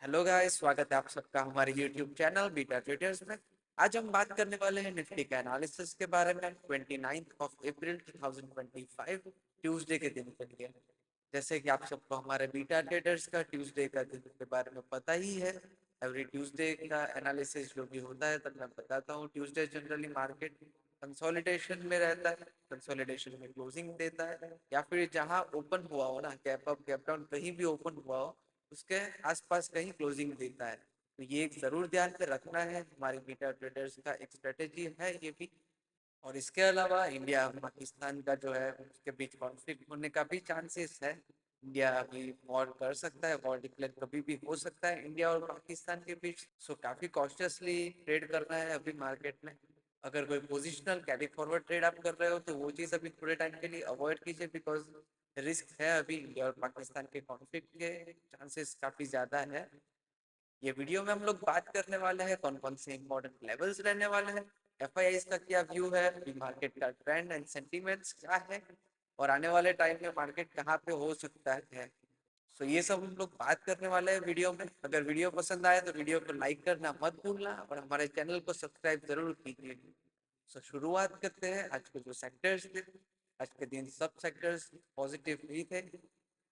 Hello guys, स्वागत है आप सबका हमारे यूट्यूब चैनल बीटा ट्रेडर्स में। आज हम बात करने वाले हैं निफ्टी के एनालिसिस के बारे में 29 अप्रैल 2025 ट्यूसडे के दिन के लिए। जैसे कि आप सबको हमारे बीटा ट्रेडर्स का ट्यूसडे का दिन के बारे में पता ही है। एवरी ट्यूसडे का एनालिसिस जो भी होता है तब मैं बताता हूँ। ट्यूसडे जनरली मार्केट कंसोलिडेशन में रहता है, कंसोलिडेशन में क्लोजिंग देता है, या फिर जहाँ ओपन हुआ हो ना, गैप अप गैप डाउन कहीं भी ओपन हुआ हो उसके आसपास कहीं क्लोजिंग देता है। तो ये एक जरूर ध्यान में रखना है, हमारे बीटा ट्रेडर्स का एक स्ट्रेटेजी है ये भी। और इसके अलावा इंडिया पाकिस्तान का जो है उसके बीच कॉन्फ्लिक्ट होने का भी चांसेस है। इंडिया अभी वॉर कर सकता है, वॉर डिक्लेयर कभी भी हो सकता है इंडिया और पाकिस्तान के बीच। सो काफी कॉशियसली ट्रेड करना है अभी मार्केट में। अगर कोई पोजिशनल कैरी फॉरवर्ड ट्रेड आप कर रहे हो तो वो चीज़ अभी थोड़े टाइम के लिए अवॉइड कीजिए, बिकॉज रिस्क है अभी इंडिया और पाकिस्तान के कॉन्फ्लिक्ट के चांसेस काफ़ी ज़्यादा है। ये वीडियो में हम लोग बात करने वाले हैं कौन कौन से इंपॉर्टेंट लेवल्स रहने वाले हैं, एफआईआई का क्या व्यू है, मार्केट का ट्रेंड एंड सेंटीमेंट्स क्या है, और आने वाले टाइम में मार्केट कहाँ पे हो सकता है। सो ये सब हम लोग बात करने वाले हैं वीडियो में। अगर वीडियो पसंद आए तो वीडियो को लाइक करना मत भूलना और हमारे चैनल को सब्सक्राइब जरूर कीजिए। सो शुरुआत करते हैं आज के जो सेक्टर्स थे। आज के दिन सब सेक्टर्स पॉजिटिव ही थे।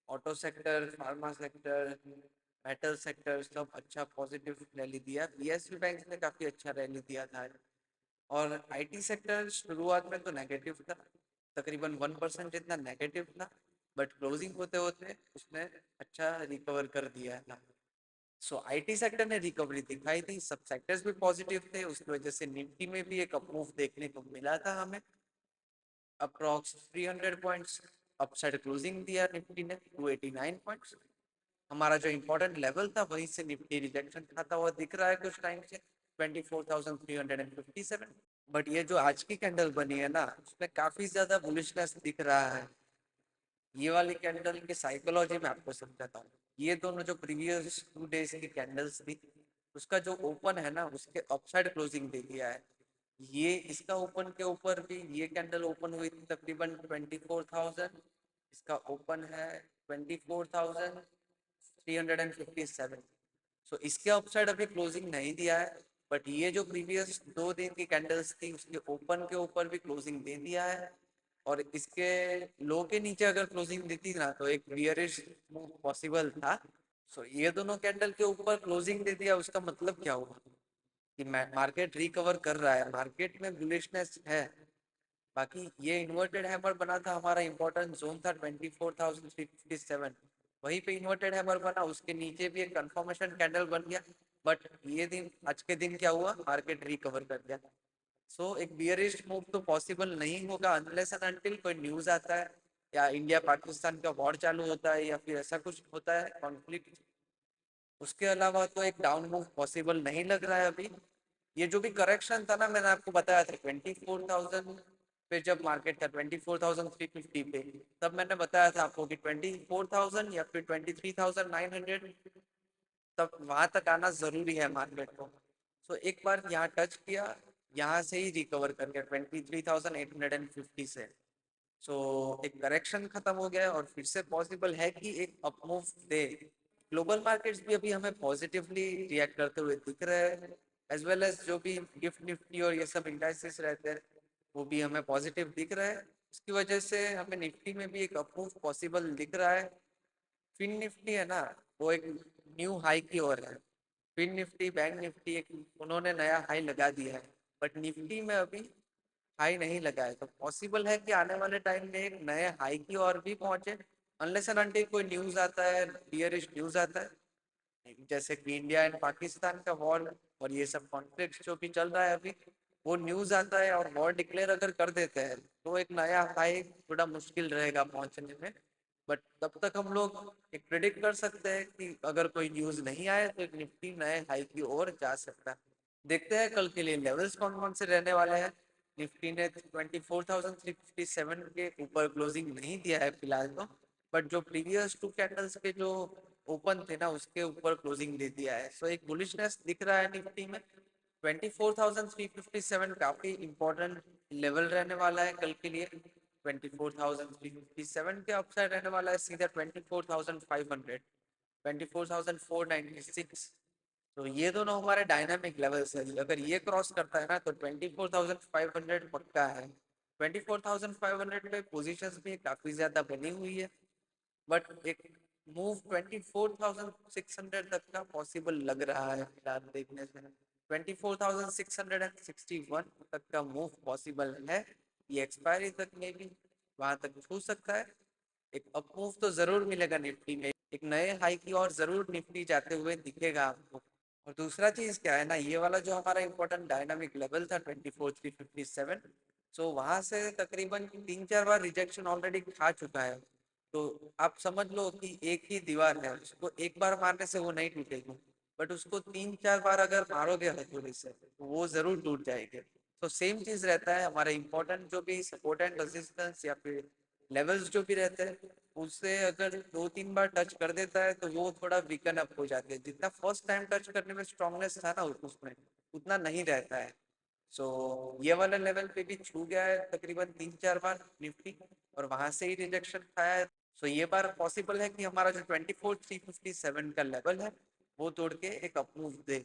Auto sector, pharma sector, metal sector सब अच्छा पॉजिटिव रैली दिया। पीएसयू बैंक ने काफी अच्छा रैली दिया था। और आईटी सेक्टर शुरुआत में तो नेगेटिव था, तकरीबन 1% जितना नेगेटिव था, बट क्लोजिंग होते होते उसने अच्छा रिकवर कर दिया था। सो आईटी सेक्टर ने रिकवरी दिखाई थी, सब सेक्टर्स भी पॉजिटिव थे, उसकी वजह से निफ्टी में भी एक अपमूव देखने को मिला था हमें। अप्रॉक्स 300 पॉइंट्स अपसाइड क्लोजिंग दिया निफ्टी ने, 289 पॉइंट्स। हमारा जो इम्पोर्टेंट लेवल था वहीं से निफ्टी रिजेक्शन खाता हुआ दिख रहा है कुछ टाइम से, 24,357। बट ये जो आज की कैंडल बनी है ना, उसमें काफी ज्यादा बुलिशनेस दिख रहा है। ये वाली कैंडल की साइकोलॉजी में आपको समझाता हूँ। ये दोनों जो प्रीवियस 2 डेज की कैंडल्स थी, उसका जो ओपन है ना उसके अपसाइड क्लोजिंग दे दिया है। ये इसका ओपन के ऊपर भी ये कैंडल ओपन हुई थी तकरीबन 24,000, इसका ओपन है 24,357। सो इसके अपसाइड अभी क्लोजिंग नहीं दिया है, बट ये जो प्रीवियस 2 दिन की कैंडल्स थी उसके ओपन के ऊपर भी क्लोजिंग दे दिया है। और इसके लो के नीचे अगर क्लोजिंग देती ना तो एक बियरिश मूव पॉसिबल था। सो ये दोनों कैंडल के ऊपर क्लोजिंग दे दिया, उसका मतलब क्या हुआ कि मार्केट रिकवर कर रहा है, मार्केट में बुलिशनेस है। बाकी ये इन्वर्टेड हैमर बना था, हमारा इंपॉर्टेंट जोन था 24,357, वहीं पे इन्वर्टेड हैमर बना, उसके नीचे भी एक कंफर्मेशन कैंडल बन गया। बट ये दिन आज के दिन क्या हुआ, मार्केट रिकवर कर गया। सो एक बियरिश मूव तो पॉसिबल नहीं होगा अनलेस एंड अनटिल कोई न्यूज आता है या इंडिया पाकिस्तान का वॉर चालू होता है या फिर ऐसा कुछ होता है कॉन्फ्लिक्ट। उसके अलावा तो एक डाउन मूव पॉसिबल नहीं लग रहा है अभी। ये जो भी करेक्शन था ना, मैंने आपको बताया था 24,000 पे जब मार्केट था 24,350 पे, तब मैंने बताया था आपको कि 24,000 या फिर 23,900 तब वहां तक आना जरूरी है मार्केट को। सो एक बार यहाँ टच किया, यहाँ से ही रिकवर कर गया 23,850 से। सो एक करेक्शन खत्म हो गया और फिर से पॉसिबल है कि एक अपमूव दे। ग्लोबल मार्केट्स भी अभी हमें पॉजिटिवली रिएक्ट करते हुए दिख रहे हैं, एज वेल एज जो भी गिफ्ट निफ्टी और ये सब इंडाइसेस रहते हैं वो भी हमें पॉजिटिव दिख रहा है। इसकी वजह से हमें निफ्टी में भी एक अपमूव पॉसिबल दिख रहा है। फिन निफ्टी है ना, वो एक न्यू हाई की ओर है। फिन निफ्टी, बैंक निफ्टी एक उन्होंने नया हाई लगा दिया है, बट निफ्टी में अभी हाई नहीं लगा है। तो पॉसिबल है कि आने वाले टाइम में एक नए हाई की ओर भी पहुंचे, अनलेस एंड अनटिल कोई न्यूज आता है, बियरिश न्यूज आता है, जैसे कि इंडिया एंड पाकिस्तान का वॉर और ये सब कॉन्फ्लिक्ट जो भी चल रहा है अभी, वो न्यूज आता है और वॉर डिक्लेयर अगर कर देते हैं तो एक नया हाई थोड़ा मुश्किल रहेगा पहुंचने में। बट तब तक हम लोग एक प्रिडिक्ट कर सकते हैं कि अगर कोई न्यूज नहीं आए तो एक निफ्टी नए हाई की ओर जा सकता है। देखते हैं कल के लिए लेवल्स कौन कौन से रहने वाले हैं। निफ्टी ने 24,357 के ऊपर क्लोजिंग नहीं दिया है फिलहाल तो, बट जो प्रीवियस 2 कैंडल्स के जो ओपन थे ना उसके ऊपर क्लोजिंग दे दिया है। सो एक बुलिशनेस दिख रहा है निफ्टी में। 24,357 काफी इंपॉर्टेंट लेवल रहने वाला है कल के लिए। 24,357 के अपसाइड रहने वाला है सीधा 24,500। 24,496। तो ये दोनों हमारे डायनामिक लेवल्स है। अगर ये क्रॉस करता है ना तो 24,500 पक्का है। 24,500 पे पोजीशंस भी काफी ज्यादा बनी हुई है, बट एक मूव 24,600 तक का पॉसिबल लग रहा है फिलहाल देखने से। 24,661 तक का मूव पॉसिबल है। ये एक्सपायरी तक में भी वहां तक छू सकता है। एक अप मूव तो जरूर मिलेगा निफ्टी में, एक नए हाई की ओर जरूर निफ्टी जाते हुए दिखेगा आपको। और दूसरा चीज क्या है ना, ये वाला जो हमारा इंपॉर्टेंट डायनामिक लेवल था 24,357, सो वहां से तकरीबन 3-4 बार रिजेक्शन ऑलरेडी खा चुका है। तो आप समझ लो कि एक ही दीवार है, उसको एक बार मारने से वो नहीं टूटेगी, बट उसको 3-4 बार अगर मारोगे हथौड़े से तो वो जरूर टूट जाएंगे। तो सेम चीज रहता है हमारा इंपॉर्टेंट जो भी सपोर्ट एंड रेजिस्टेंस या फिर लेवल्स जो भी रहते हैं, उससे अगर 2-3 बार टच कर देता है तो वो थोड़ा वीकन अप हो जाते हैं। जितना फर्स्ट टाइम टच करने में स्ट्रांगनेस था ना उसमें उतना नहीं रहता है। सो ये वाला लेवल पे भी छू गया है तकरीबन 3-4 बार निफ्टी, और वहां से ही रिजेक्शन खाया है। सो ये बार पॉसिबल है कि हमारा जो 24,357 का लेवल है वो तोड़ के एक अपमूव दे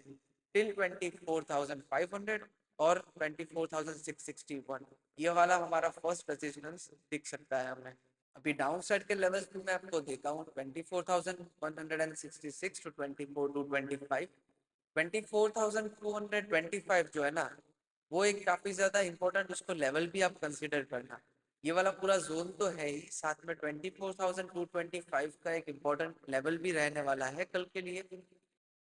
टिल 24,500 और 24,661। ये वाला हमारा फर्स्ट रेजिस्टेंस दिख सकता है हमें। अभी डाउन साइड के लेवल्स भी मैं आपको देता हूँ, 24,166 टू 24,225। 24,225 जो है ना, वो एक काफी ज्यादा इंपॉर्टेंट, उसको लेवल भी आप कंसिडर करना। ये वाला पूरा जोन तो है ही, साथ में 24,225 का एक इम्पोर्टेंट लेवल भी रहने वाला है कल के लिए।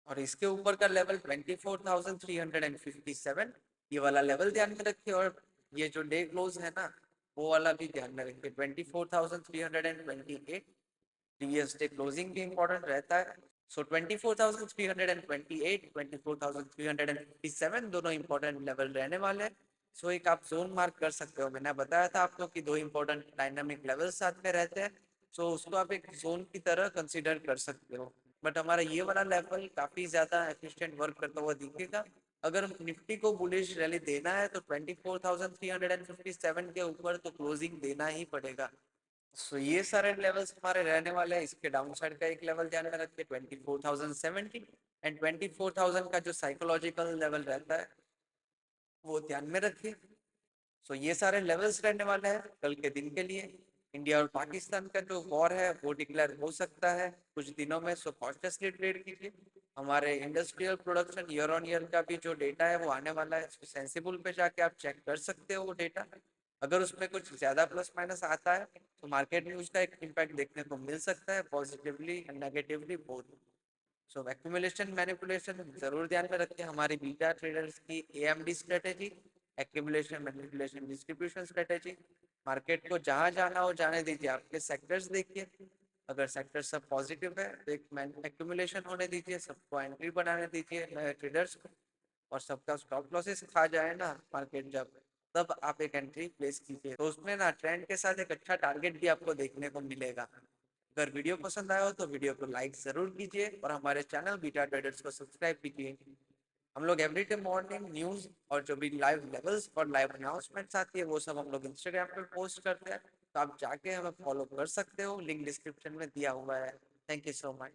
और इसके ऊपर का लेवल 24,357, ये वाला लेवल ध्यान में रखिए। और ये जो डे क्लोज है ना, वो वाला भी ध्यान में रखिए, 24,328। प्रीवियस डे क्लोजिंग भी इंपॉर्टेंट रहता है। सो 24,328, 24,357 दोनों इंपॉर्टेंट लेवल रहने वाले हैं। सो एक आप जोन मार्क कर सकते हो। मैंने बताया था आपको कि दो इंपॉर्टेंट डायनामिक लेवल साथ में रहते हैं, सो उसको आप एक जोन की तरह कंसिडर कर सकते हो। बट हमारा ये वाला लेवल काफी ज्यादा एफिशिएंट वर्क करता हुआ दिखेगा। अगर निफ्टी को बुलिश रैली देना है तो 24,357 के ऊपर तो क्लोजिंग देना ही पड़ेगा। सो ये सारे लेवल्स हमारे रहने वाले हैं। इसके डाउन साइड का एक लेवल ध्यान में रखिए 24,070, एंड 24,000 का जो साइकोलॉजिकल लेवल रहता है वो ध्यान में रखिए। सो ये सारे लेवल्स रहने वाले हैं कल के दिन के लिए। इंडिया और पाकिस्तान का जो वॉर है वो डिक्लेयर हो सकता है कुछ दिनों में, सो कॉन्शियसली ट्रेड कीजिए। हमारे industrial production year on year का भी जो डेटा है वो आने वाला है, सेंसिबल पे जाके आप चेक कर सकते हो वो डेटा। अगर उसमें कुछ ज्यादा प्लस माइनस आता है तो मार्केट में उसका एक इम्पैक्ट देखने को मिल सकता है, positively and negatively both. So accumulation manipulation जरूर ध्यान में रखें। हमारी बीटा ट्रेडर्स की AMD strategy, accumulation manipulation distribution strategy. Market को जहां जाना हो जाने दीजिए, आपके सेक्टर्स देखिए। अगर सेक्टर सब पॉजिटिव है तो एक एक्यूमुलेशन होने दीजिए, सबको एंट्री बनाने दीजिए नए ट्रेडर्स को। और सबका स्टॉप लॉसेस खा जाए ना मार्केट जब, तब आप एक एंट्री प्लेस कीजिए। तो उसमें ना ट्रेंड के साथ एक अच्छा टारगेट भी आपको देखने को मिलेगा। अगर वीडियो पसंद आया हो तो वीडियो को लाइक जरूर कीजिए और हमारे चैनल बीटा ट्रेडर्स को सब्सक्राइब कीजिए। हम लोग एवरीडे मॉर्निंग न्यूज़ और जो भी लाइव लेवल्स और लाइव अनाउंसमेंट्स आती है वो सब हम लोग इंस्टाग्राम पे पोस्ट करते हैं, तो आप जाके हमें फॉलो कर सकते हो, लिंक डिस्क्रिप्शन में दिया हुआ है। Thank you so much.